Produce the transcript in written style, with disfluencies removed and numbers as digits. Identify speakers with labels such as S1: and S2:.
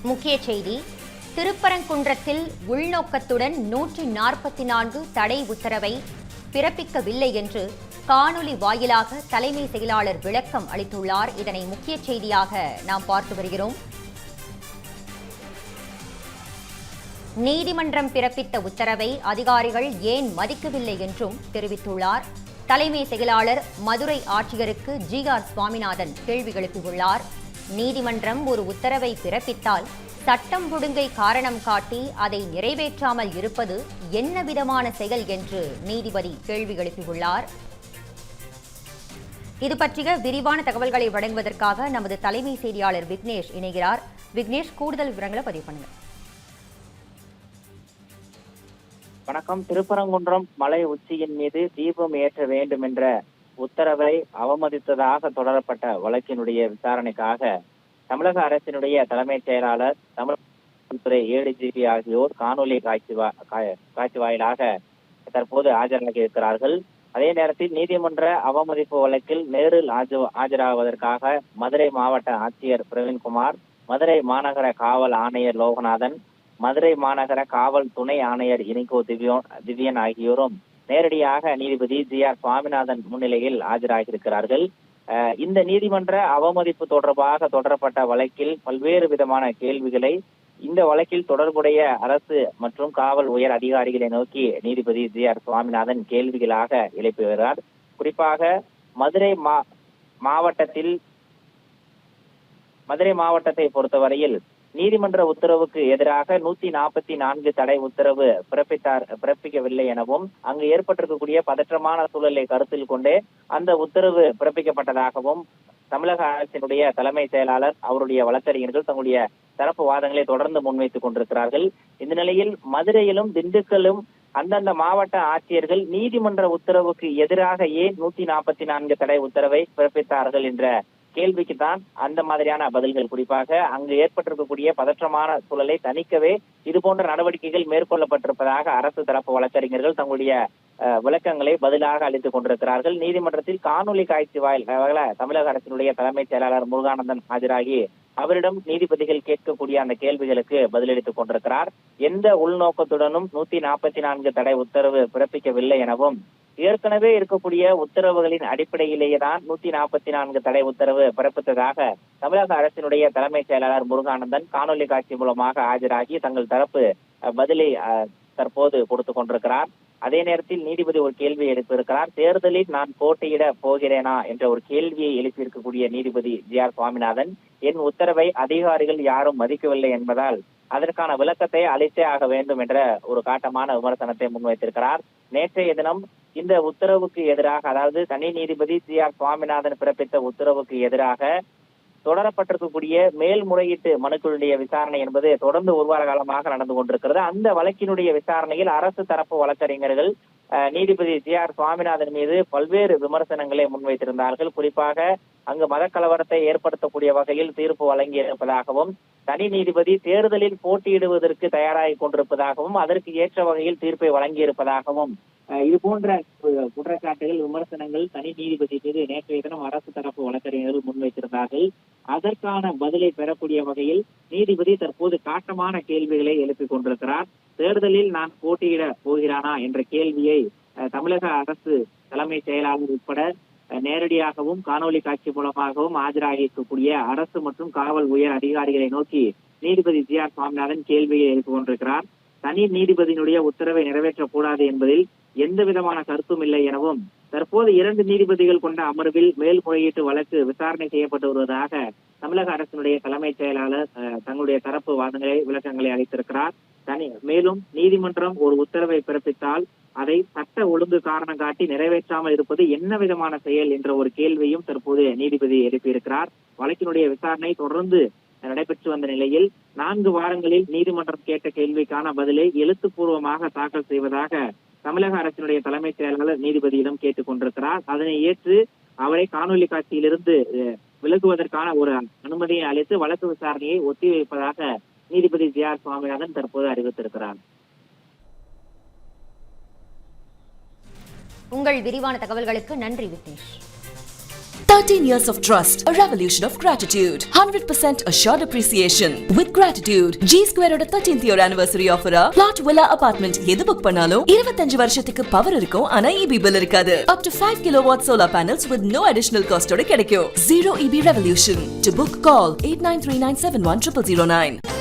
S1: முக்கிய செய்தி: திருப்பரங்குன்றத்தில் உள்நோக்கத்துடன் 144 தடை உத்தரவை பிறப்பிக்கவில்லை என்று காணொலி வாயிலாக தலைமை செயலாளர் விளக்கம் அளித்துள்ளார். இதனை முக்கிய செய்தியாக நாம் பார்த்து வருகிறோம். நீதிமன்றம் பிறப்பித்த உத்தரவை அதிகாரிகள் ஏன் மதிக்கவில்லை என்றும் தெரிவித்துள்ளார். தலைமை செயலாளர் மதுரை ஆட்சியருக்கு ஜி.ஆர். சுவாமிநாதன் கேள்வி எழுப்பியுள்ளார். நீதிமன்றம் ஒரு உத்தரவை பிறப்பித்தால் சட்டம் ஒழுங்கை காரணம் காட்டி அதை நிறைவேற்றாமல் இருப்பது என்ன விதமான செயல் என்று நீதிபதி கேள்வி எழுப்பியுள்ளார். இது பற்றிய விரிவான தகவல்களை வழங்குவதற்காக நமது தலைமை செய்தியாளர் விக்னேஷ் இணைகிறார். விக்னேஷ், கூடுதல் விவரங்களை பதிவு பண்ணுங்க.
S2: வணக்கம். திருப்பரங்குன்றம் மலை உச்சியின் மீது தீபம் ஏற்ற வேண்டும் என்ற உத்தரவை அவமதித்ததாக தொடரப்பட்ட வழக்கினுடைய விசாரணைக்காக தமிழக அரசினுடைய தலைமைச் செயலாளர், தமிழ்துறை ஏடிஜிபி ஆகியோர் காணொலி காட்சி வாயிலாக தற்போது ஆஜராகி இருக்கிறார்கள். அதே நேரத்தில் நீதிமன்ற அவமதிப்பு வழக்கில் நேரில் ஆஜராவதற்காக மதுரை மாவட்ட ஆட்சியர் பிரவீன்குமார், மதுரை மாநகர காவல் ஆணையர் லோகநாதன், மதுரை மாநகர காவல் துணை ஆணையர் இனிகோ திவ்யன் ஆகியோரும் நேரடியாக நீதிபதி ஜி.ஆர். சுவாமிநாதன் முன்னிலையில் ஆஜராகியிருக்கிறார்கள். இந்த நீதிமன்ற அவமதிப்பு தொடர்பாக தொடரப்பட்ட வழக்கில் பல்வேறு விதமான கேள்விகளை இந்த வழக்கில் தொடர்புடைய அரசு மற்றும் காவல் உயர் அதிகாரிகளை நோக்கி நீதிபதி ஜி.ஆர். சுவாமிநாதன் கேள்விகளாக எழுப்பி வருகிறார். குறிப்பாக மதுரை மாவட்டத்தை பொறுத்தவரையில் நீதிமன்ற உத்தரவுக்கு எதிராக 144 தடை உத்தரவு பிறப்பிக்கவில்லை எனவும், அங்கு ஏற்பட்டிருக்கக்கூடிய பதற்றமான சூழலை கருத்தில் கொண்டே அந்த உத்தரவு பிறப்பிக்கப்பட்டதாகவும் தமிழக அரசினுடைய தலைமை செயலாளர், அவருடைய வழக்கறிஞர்கள் தங்களுடைய தரப்பு வாதங்களை தொடர்ந்து முன்வைத்துக் கொண்டிருக்கிறார்கள். இந்த நிலையில் மதுரையிலும் திண்டுக்கல்லும் அந்தந்த மாவட்ட ஆட்சியர்கள் நீதிமன்ற உத்தரவுக்கு எதிராக ஏன் 144 தடை உத்தரவை பிறப்பித்தார்கள் என்ற கேள்விக்கு தான் அந்த மாதிரியான பதில்கள். குறிப்பாக அங்கு ஏற்பட்டிருக்கக்கூடிய பதற்றமான சூழலை தணிக்கவே இது போன்ற நடவடிக்கைகள் மேற்கொள்ளப்பட்டிருப்பதாக அரசு தரப்பு வழக்கறிஞர்கள் தங்களுடைய விளக்கங்களை பதிலாக அளித்துக் கொண்டிருக்கிறார்கள். நீதிமன்றத்தில் காணொலி காட்சி வாயிலாக தமிழக அரசினுடைய தலைமைச் செயலாளர் முருகானந்தன் ஆஜராகி அவரிடம் நீதிபதிகள் கேட்கக்கூடிய அந்த கேள்விகளுக்கு பதிலளித்துக் கொண்டிருக்கிறார். எந்த உள்நோக்கத்துடனும் 144 தடை உத்தரவு பிறப்பிக்கவில்லை எனவும், ஏற்கனவே இருக்கக்கூடிய உத்தரவுகளின் அடிப்படையிலேயே தான் 144 தடை உத்தரவு பிறப்பித்ததாக தமிழக அரசினுடைய தலைமைச் செயலாளர் முருகானந்தன் காணொலி காட்சி மூலமாக ஆஜராகி தங்கள் தரப்பு பதிலை தற்போது கொடுத்துக் கொண்டிருக்கிறார். அதே நேரத்தில் நீதிபதி ஒரு கேள்வியை எழுப்பியிருக்கிறார். தேர்தலில் நான் போட்டியிட போகிறேனா என்ற ஒரு கேள்வியை எழுப்பியிருக்கக்கூடிய நீதிபதி ஜி.ஆர். சுவாமிநாதன், என் உத்தரவை அதிகாரிகள் யாரும் மதிக்கவில்லை என்பதால் அதற்கான விளக்கத்தை அளித்தே ஆக வேண்டும் என்ற ஒரு காட்டமான விமர்சனத்தை முன்வைத்திருக்கிறார். நேற்றைய தினம் இந்த உத்தரவுக்கு எதிராக, அதாவது தனி நீதிபதி ஜி.ஆர். சுவாமிநாதன் பிறப்பித்த உத்தரவுக்கு எதிராக தொடரப்பட்டிருக்கக்கூடிய மேல்முறையீட்டு மனுக்களுடைய விசாரணை என்பது தொடர்ந்து ஒரு வார காலமாக நடந்து கொண்டிருக்கிறது. அந்த வழக்கினுடைய விசாரணையில் அரசு தரப்பு வழக்கறிஞர்கள் நீதிபதி ஜி.ஆர். சுவாமிநாதன் மீது பல்வேறு விமர்சனங்களை முன்வைத்திருந்தார்கள். குறிப்பாக அங்கு மதக்கலவரத்தை ஏற்படுத்தக்கூடிய வகையில் தீர்ப்பு வழங்கி இருப்பதாகவும், தனி நீதிபதி தேர்தலில் போட்டியிடுவதற்கு தயாராகி கொண்டிருப்பதாகவும், அதற்கு ஏற்ற வகையில் தீர்ப்பை வழங்கியிருப்பதாகவும் இது போன்ற குற்றச்சாட்டுகள், விமர்சனங்கள் தனி நீதிபதி மீது நேற்றைய தினம் அரசு தரப்பு வழக்கறிஞர்கள் முன்வைத்திருந்தார்கள். அதற்கான பதிலை பெறக்கூடிய வகையில் நீதிபதி தற்போது காட்டமான கேள்விகளை எழுப்பிக் கொண்டிருக்கிறார். தேர்தலில் நான் போட்டியிட போகிறானா என்ற கேள்வியை தமிழக அரசு தலைமை செயலாளர் உட்பட நேரடியாகவும் காணொலி காட்சி மூலமாகவும் ஆஜராகி இருக்கக்கூடிய அரசு மற்றும் காவல் உயர் அதிகாரிகளை நோக்கி நீதிபதி ஜி.ஆர். சுவாமிநாதன் கேள்வியை எழுப்பிக் கொண்டிருக்கிறார். தனி நீதிபதியினுடைய உத்தரவை நிறைவேற்றக்கூடாது என்பதில் எந்த விதமான கருத்தும் இல்லை எனவும், தற்போது 2 நீதிபதிகள் கொண்ட அமர்வில் மேல்முறையீட்டு வழக்கு விசாரணை செய்யப்பட்டு வருவதாக தமிழக அரசினுடைய தலைமைச் செயலாளர் தங்களுடைய தரப்பு வாதங்களை, விளக்கங்களை அளித்திருக்கிறார். மேலும் நீதிமன்றம் ஒரு உத்தரவை பிறப்பித்தால் அதை சட்ட ஒழுங்கு காரணம் காட்டி நிறைவேற்றாமல் இருப்பது என்ன விதமான செயல் என்ற ஒரு கேள்வியும் தற்போது நீதிபதி எழுப்பியிருக்கிறார். வழக்கினுடைய விசாரணை தொடர்ந்து நடைபெற்று வந்த நிலையில் 4 வாரங்களில் நீதிமன்றம் கேட்ட கேள்விக்கான பதிலை எழுத்துப்பூர்வமாக தாக்கல் செய்வதாக தமிழக அரசினுடைய தலைமைச் செயலாளர் நீதிபதியிடம் கேட்டுக் கொண்டிருக்கிறார். அதனை ஏற்று அவரை காணொலி காட்சியிலிருந்து விலகுவதற்கான ஒரு அனுமதியை அளித்து வழக்கு விசாரணையை ஒத்திவைப்பதாக நீதிபதி ஜி.ஆர். சுவாமிநாதன் தற்போது அறிவித்திருக்கிறார்.
S1: உங்கள் விரிவான தகவல்களுக்கு நன்றி Vignesh.
S3: 13 years of trust, a revolution of gratitude. 100% assured appreciation. With gratitude, G Square oda 13th year anniversary offer plot villa apartment எது புக் பண்ணாலும் 25 வருஷத்துக்கு பவர் இருக்கும் ஆனா EB bill இருக்காது. Up to 5 kilowatt solar panels with no additional cost ஓட கிடைக்கும். Zero EB revolution. To book, call 8939710009.